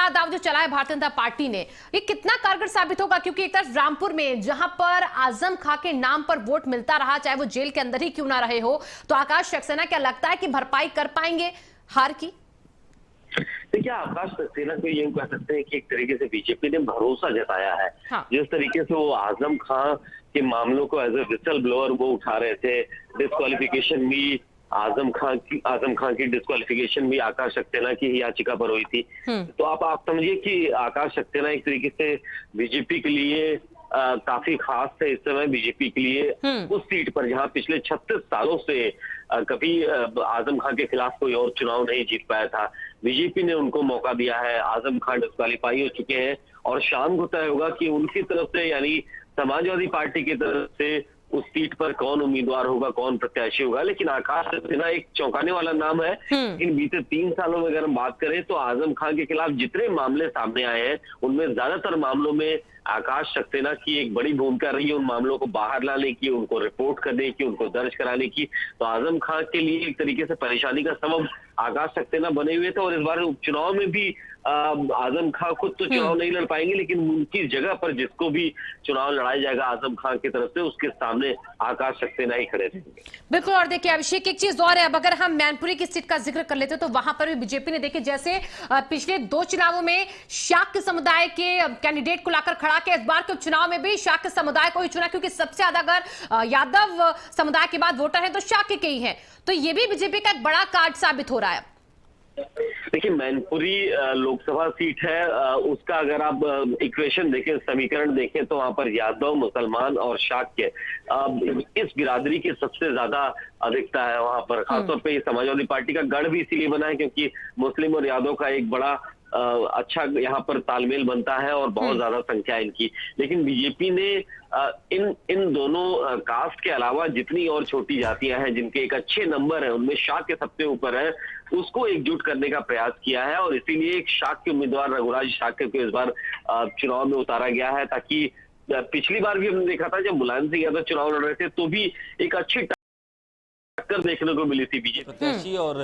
बड़ा दाव जो चला है भारतीय जनता पार्टी ने, ये कितना कारगर साबित होगा? क्योंकि एक तरफ रामपुर में जहां पर आजम खां के नाम पर वोट मिलता रहा, चाहे वो जेल के अंदर ही क्यों ना रहे हो, तो आकाश सक्सेना क्या लगता है कि भरपाई कर पाएंगे हार की? देखिए, आकाश सक्सेना को ये कह सकते हैं कि एक तरीके से बीजेपी ने भरोसा जताया है। हाँ। जिस तरीके से वो आजम खां के मामलों को एज ए विसल ब्लोअर वो उठा रहे थे, डिस्क्वालिफिकेशन भी आजम खां की डिस्क्वालिफिकेशन भी आकाश सक्सेना की याचिका पर हुई थी। तो आप समझिए कि आकाश सक्सेना एक तरीके से बीजेपी के लिए काफी खास थे इस समय बीजेपी के लिए उस सीट पर जहां पिछले 36 सालों से कभी आजम खां के खिलाफ कोई और चुनाव नहीं जीत पाया था। बीजेपी ने उनको मौका दिया है, आजम खां डिस्क्वालीफाई हो चुके हैं और शाम को तय होगा कि उनकी तरफ से यानी समाजवादी पार्टी की तरफ से उस सीट पर कौन उम्मीदवार होगा, कौन प्रत्याशी होगा। लेकिन आकाश सक्सेना एक चौंकाने वाला नाम है। लेकिन बीते 3 सालों में अगर हम बात करें तो आजम खां के खिलाफ जितने मामले सामने आए हैं उनमें ज्यादातर मामलों में आकाश सक्सेना की एक बड़ी भूमिका रही है, उन मामलों को बाहर लाने की, उनको रिपोर्ट करने की, उनको दर्ज कराने की। तो आजम खां के लिए एक तरीके से परेशानी का सबब आकाश सक्सेना बने हुए थे और इस बार उपचुनाव में भी आजम खां खुद तो चुनाव नहीं लड़ पाएंगे, लेकिन उनकी जगह पर जिसको भी चुनाव लड़ाया जाएगा आजम खां की तरफ से, उसके सामने आकाश सक्सेना ही खड़े रहेंगे। बिल्कुल। और देखिए अभिषेक, एक चीज और है, अब अगर हम मैनपुरी की सीट का जिक्र कर लेते तो वहां पर भी बीजेपी ने देखिए जैसे पिछले 2 चुनावों में शाक्य समुदाय के कैंडिडेट को लाकर खड़ा किया, इस बार के उपचुनाव में भी शाक्य समुदाय को ही चुना, क्योंकि सबसे ज्यादा अगर यादव समुदाय के बाद वोटर है तो शाक्य के ही है। तो ये भी बीजेपी का एक बड़ा कार्ड साबित हो रहा है। देखिए, मैनपुरी लोकसभा सीट है, उसका अगर आप इक्वेशन देखें, समीकरण देखें तो वहां पर यादव, मुसलमान और शाक्य इस बिरादरी की सबसे ज्यादा अधिकता है वहां पर। खासतौर पे समाजवादी पार्टी का गढ़ भी इसीलिए बना है क्योंकि मुस्लिम और यादव का एक बड़ा अच्छा यहाँ पर तालमेल बनता है और बहुत ज्यादा संख्या है इनकी। लेकिन बीजेपी ने इन दोनों कास्ट के अलावा जितनी और छोटी जातियां हैं जिनके एक अच्छे नंबर है, उनमें शाक्य सबसे ऊपर है, उसको एकजुट करने का प्रयास किया है और इसीलिए एक शाक्य उम्मीदवार रघुराज शाक्य को इस बार चुनाव में उतारा गया है, ताकि पिछली बार भी हमने देखा था जब मुलायम सिंह यादव चुनाव लड़ रहे थे तो भी एक अच्छी टक्कर देखने को मिली थी बीजेपी प्रत्याशी और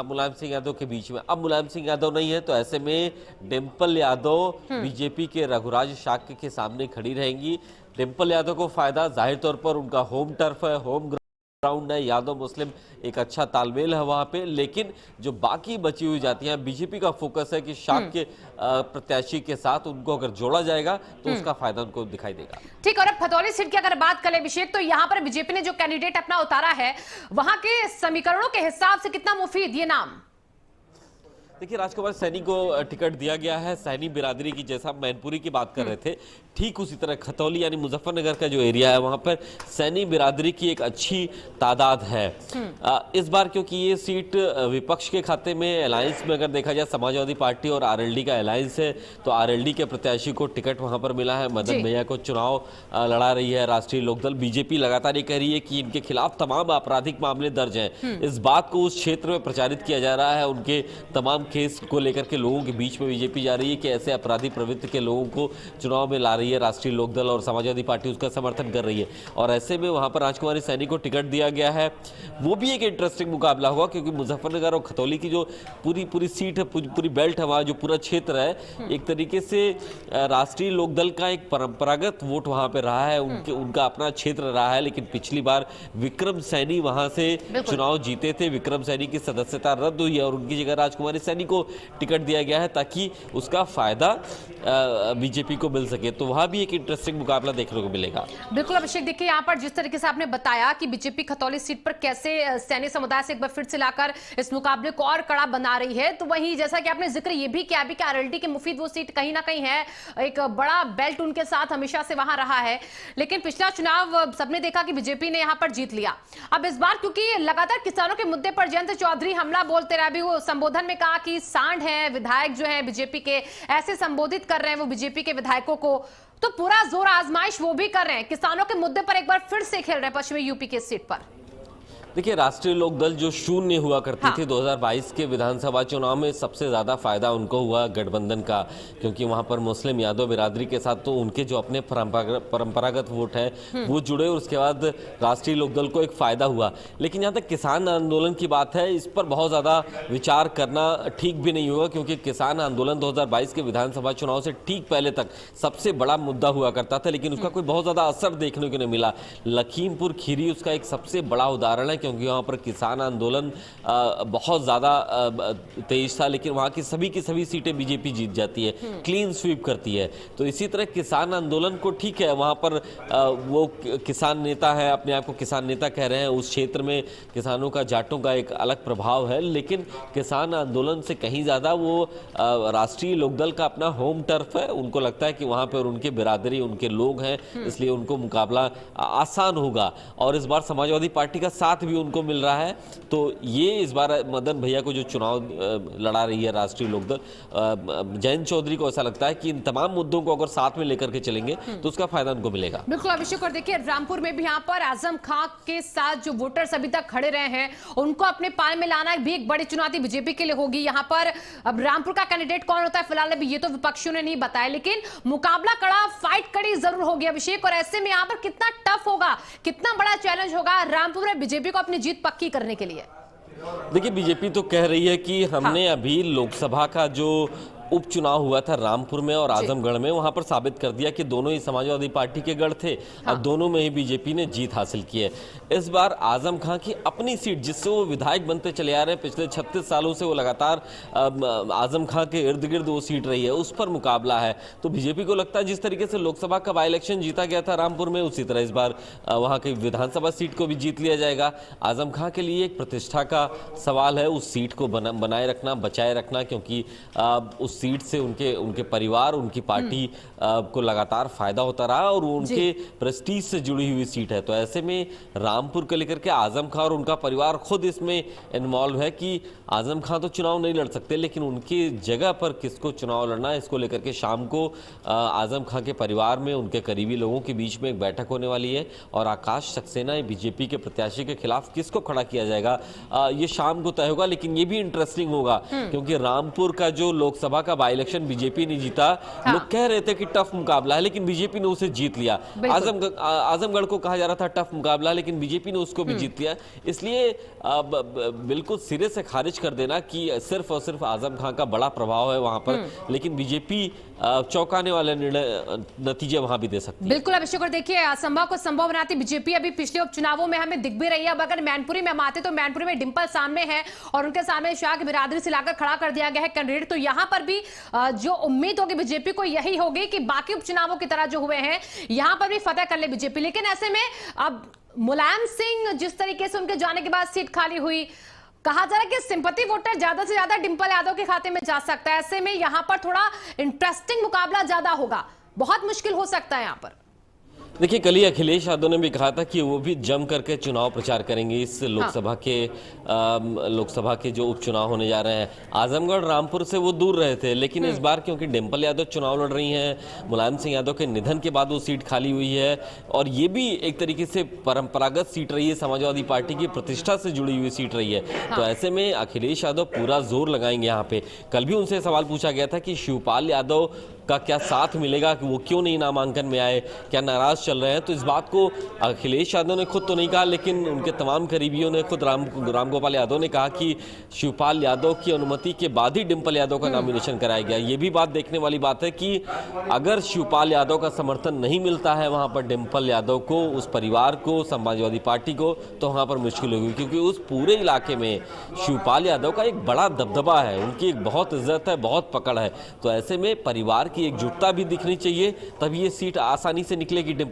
मुलायम सिंह यादव के बीच में। अब मुलायम सिंह यादव नहीं है तो ऐसे में डिंपल यादव बीजेपी के रघुराज शाक्य के सामने खड़ी रहेंगी। डिंपल यादव को फायदा, जाहिर तौर पर उनका होम टर्फ है, होम ग्राउंड है, यादव मुस्लिम एक अच्छा तालमेल है वहां पे। लेकिन जो बाकी बची हुई जातियां, बीजेपी का फोकस है कि शाक्य प्रत्याशी के साथ उनको अगर जोड़ा जाएगा तो उसका फायदा उनको दिखाई देगा। ठीक। और अब खतौली सीट की अगर बात करें अभिषेक, तो यहाँ पर बीजेपी ने जो कैंडिडेट अपना उतारा है वहां के समीकरणों के हिसाब से कितना मुफीद ये नाम? देखिए, राजकुमार सैनी को टिकट दिया गया है। सैनी बिरादरी की, जैसा मैनपुरी की बात कर रहे थे, ठीक उसी तरह खतौली यानी मुजफ्फरनगर का जो एरिया है वहां पर सैनी बिरादरी की एक अच्छी तादाद है। इस बार क्योंकि ये सीट विपक्ष के खाते में, अलायंस में अगर देखा जाए समाजवादी पार्टी और आरएलडी का अलायंस है, तो आरएलडी के प्रत्याशी को टिकट वहां पर मिला है। मदन भैया को चुनाव लड़ा रही है राष्ट्रीय लोकदल। बीजेपी लगातार ये कह रही है कि इनके खिलाफ तमाम आपराधिक मामले दर्ज हैं। इस बात को उस क्षेत्र में प्रचारित किया जा रहा है, उनके तमाम केस को लेकर के लोगों के बीच में बीजेपी जा रही है कि ऐसे अपराधी प्रवृत्ति के लोगों को चुनाव में ला रही है राष्ट्रीय लोकदल, और समाजवादी पार्टी उसका समर्थन कर रही है। और ऐसे में वहां पर राजकुमारी सैनी को टिकट दिया गया है। वो भी एक इंटरेस्टिंग मुकाबला हुआ क्योंकि मुजफ्फरनगर और खतौली की जो पूरी सीट है, पूरी बेल्ट है, वहां जो पूरा क्षेत्र है, एक तरीके से राष्ट्रीय लोकदल का एक परंपरागत वोट वहां पे रहा है, उनका अपना क्षेत्र रहा है। लेकिन पिछली बार विक्रम सैनी वहां से चुनाव जीते थे, विक्रम सैनी की सदस्यता रद्द हुई है और उनकी जगह राजकुमारी सैनी को टिकट दिया गया है ताकि उसका फायदा बीजेपी को मिल सके। तो वहां भी एक इंटरेस्टिंग मुकाबला देखने को मिलेगा। बिल्कुल अभिषेक, देखिए यहाँ पर जिस तरीके से आपने बताया कि बीजेपी खतौली सीट पर कैसे सैनी समुदाय से एक बार फिर से लाकर इस मुकाबले को और कड़ा बना रही है, तो वहीं जैसा कि आपने जिक्र ये भी किया कि आरएलडी के मुफीद वो सीट कहीं ना कहीं है, एक बड़ा बेल्ट उनके साथ हमेशा से वहां रहा है। लेकिन पिछला चुनाव सबने देखा कि बीजेपी ने यहाँ पर जीत लिया। अब इस बार क्योंकि लगातार किसानों के मुद्दे पर जयंत चौधरी हमला बोलते रहे, अभी वो संबोधन में कहा कि सांड है विधायक जो है बीजेपी के, ऐसे संबोधित कर रहे हैं वो बीजेपी के विधायकों को, तो पूरा जोर आजमाइश वो भी कर रहे हैं, किसानों के मुद्दे पर एक बार फिर से खेल रहे हैं पश्चिमी यूपी के सीट पर। देखिए, राष्ट्रीय लोकदल जो शून्य हुआ करती हाँ। थी 2022 के विधानसभा चुनाव में, सबसे ज्यादा फायदा उनको हुआ गठबंधन का, क्योंकि वहां पर मुस्लिम यादव बिरादरी के साथ तो उनके जो अपने परंपरागत वोट है वो जुड़े, और उसके बाद राष्ट्रीय लोकदल को एक फायदा हुआ। लेकिन जहां तक किसान आंदोलन की बात है, इस पर बहुत ज्यादा विचार करना ठीक भी नहीं होगा, क्योंकि किसान आंदोलन 2022 के विधानसभा चुनाव से ठीक पहले तक सबसे बड़ा मुद्दा हुआ करता था, लेकिन उसका कोई बहुत ज्यादा असर देखने को नहीं मिला। लखीमपुर खीरी उसका एक सबसे बड़ा उदाहरण है, क्योंकि वहां पर किसान आंदोलन बहुत ज्यादा तेज था, लेकिन वहां की सभी सीटें बीजेपी जीत जाती है, क्लीन स्वीप करती है। तो इसी तरह किसान आंदोलन को ठीक है, वहां पर वो किसान नेता है, अपने आप को किसान नेता कह रहे हैं, उस क्षेत्र में किसानों का, जाटों का एक अलग प्रभाव है, लेकिन किसान आंदोलन से कहीं ज्यादा वो राष्ट्रीय लोकदल का अपना होम टर्फ है। उनको लगता है कि वहां पर उनके बिरादरी, उनके लोग हैं, इसलिए उनको मुकाबला आसान होगा, और इस बार समाजवादी पार्टी का साथ भी उनको मिल रहा है। तो ये इस बार मदन भैया को जो चुनाव लड़ा रही है राष्ट्रीय लोकदल, जयंत चौधरी को ऐसा लगता है कि इन तमाम मुद्दों को अगर साथ में लेकर के चलेंगे तो उसका फायदा उनको मिलेगा। बिल्कुल अभिषेक, और देखिए रामपुर में भी यहाँ पर आजम खां के साथ जो वोटर्स अभी तक खड़े रहे हैं, उनको अपने पाल में लाना भी एक बड़ी चुनौती बीजेपी के लिए होगी। यहाँ पर अब रामपुर का कैंडिडेट कौन होता है फिलहाल अभी ये तो विपक्षियों ने नहीं बताया, लेकिन मुकाबला कड़ा, फाइट कड़ी जरूर होगी अभिषेक। और ऐसे में यहाँ पर कितना टफ होगा, कितना बड़ा चैलेंज होगा रामपुर में बीजेपी को अपनी जीत पक्की करने के लिए? देखिए, बीजेपी तो कह रही है कि हमने अभी लोकसभा का जो उपचुनाव हुआ था रामपुर में और आजमगढ़ में, वहां पर साबित कर दिया कि दोनों ही समाजवादी पार्टी के गढ़ थे, और दोनों में ही बीजेपी ने जीत हासिल की है। इस बार आजम खां की अपनी सीट, जिससे वो विधायक बनते चले आ रहे हैं, पिछले 36 सालों से वो लगातार आजम खां के इर्द गिर्द वो सीट रही है, उस पर मुकाबला है। तो बीजेपी को लगता है जिस तरीके से लोकसभा का बाई इलेक्शन जीता गया था रामपुर में, उसी तरह इस बार वहां की विधानसभा सीट को भी जीत लिया जाएगा। आजम खां के लिए एक प्रतिष्ठा का सवाल है उस सीट को बनाए रखना, बचाए रखना, क्योंकि उस सीट से उनके परिवार, उनकी पार्टी को लगातार फायदा होता रहा, और वो उनके प्रेस्टीज से जुड़ी हुई सीट है। तो ऐसे में रामपुर को लेकर के आजम खां और उनका परिवार खुद इसमें इन्वॉल्व है कि आजम खां तो चुनाव नहीं लड़ सकते, लेकिन उनकी जगह पर किसको चुनाव लड़ना है, इसको लेकर के शाम को आजम खां के परिवार में, उनके करीबी लोगों के बीच में एक बैठक होने वाली है, और आकाश सक्सेना बीजेपी के प्रत्याशी के खिलाफ किसको खड़ा किया जाएगा ये शाम को तय होगा। लेकिन ये भी इंटरेस्टिंग होगा, क्योंकि रामपुर का जो लोकसभा का बाई इलेक्शन बीजेपी ने जीता, लोग कह रहे थे कि टफ मुकाबला है, लेकिन बीजेपी ने उसे जीत लिया। आजमगढ़ को कहा जा रहा था टफ मुकाबला, लेकिन बीजेपी ने उसको भी जीत लिया। इसलिए बिल्कुल सिरे से खारिज कर देना कि सिर्फ और सिर्फ आजम खां का बड़ा प्रभाव है वहां पर, लेकिन बीजेपी चौंकाने वाले नतीजे वहां भी दे सकती है। बिल्कुल अभिषेक, और देखिए असंभव को संभव बनाती बीजेपी अभी पिछले उपचुनावों में हमें दिख भी रही है। अब अगर मैनपुरी में हम आते तो मैनपुरी में डिंपल सामने है, और उनके सामने शाह की बिरादरी से लाकर खड़ा कर दिया गया है कैंडिडेट। तो यहां पर भी जो उम्मीद होगी बीजेपी को यही होगी कि बाकी उपचुनावों की तरह जो हुए हैं, यहां पर भी फतेह कर ले बीजेपी। लेकिन ऐसे में अब मुलायम सिंह जिस तरीके से उनके जाने के बाद सीट खाली हुई, कहा जा रहा है कि सिंपैथी वोटर ज्यादा से ज्यादा डिंपल यादव के खाते में जा सकता है। ऐसे में यहां पर थोड़ा इंटरेस्टिंग मुकाबला ज्यादा होगा, बहुत मुश्किल हो सकता है यहां पर। देखिए, कल ही अखिलेश यादव ने भी कहा था कि वो भी जम करके चुनाव प्रचार करेंगे इस लोकसभा के जो उपचुनाव होने जा रहे हैं। आजमगढ़ रामपुर से वो दूर रहे थे, लेकिन इस बार क्योंकि डिंपल यादव चुनाव लड़ रही हैं, मुलायम सिंह यादव के निधन के बाद वो सीट खाली हुई है, और ये भी एक तरीके से परंपरागत सीट रही है, समाजवादी पार्टी की प्रतिष्ठा से जुड़ी हुई सीट रही है। तो ऐसे में अखिलेश यादव पूरा जोर लगाएंगे यहाँ पे। कल भी उनसे सवाल पूछा गया था कि शिवपाल यादव का क्या साथ मिलेगा, कि वो क्यों नहीं नामांकन में आए, क्या नाराज चल रहे हैं। तो इस बात को अखिलेश यादव ने खुद तो नहीं कहा, लेकिन उनके तमाम करीबियों ने, खुद रामगोपाल यादव ने कहा कि शिवपाल यादव की अनुमति के बाद ही डिंपल यादव का नॉमिनेशन कराया गया। ये भी बात देखने वाली बात है कि अगर शिवपाल यादव का समर्थन नहीं मिलता है वहां पर डिंपल यादव को, उस परिवार को, समाजवादी पार्टी को, तो वहां पर मुश्किल होगी, क्योंकि उस पूरे इलाके में शिवपाल यादव का एक बड़ा दबदबा है, उनकी एक बहुत इज्जत है, बहुत पकड़ है। तो ऐसे में परिवार की एकजुटता भी दिखनी चाहिए, तभी ये सीट आसानी से निकलेगी डिंपल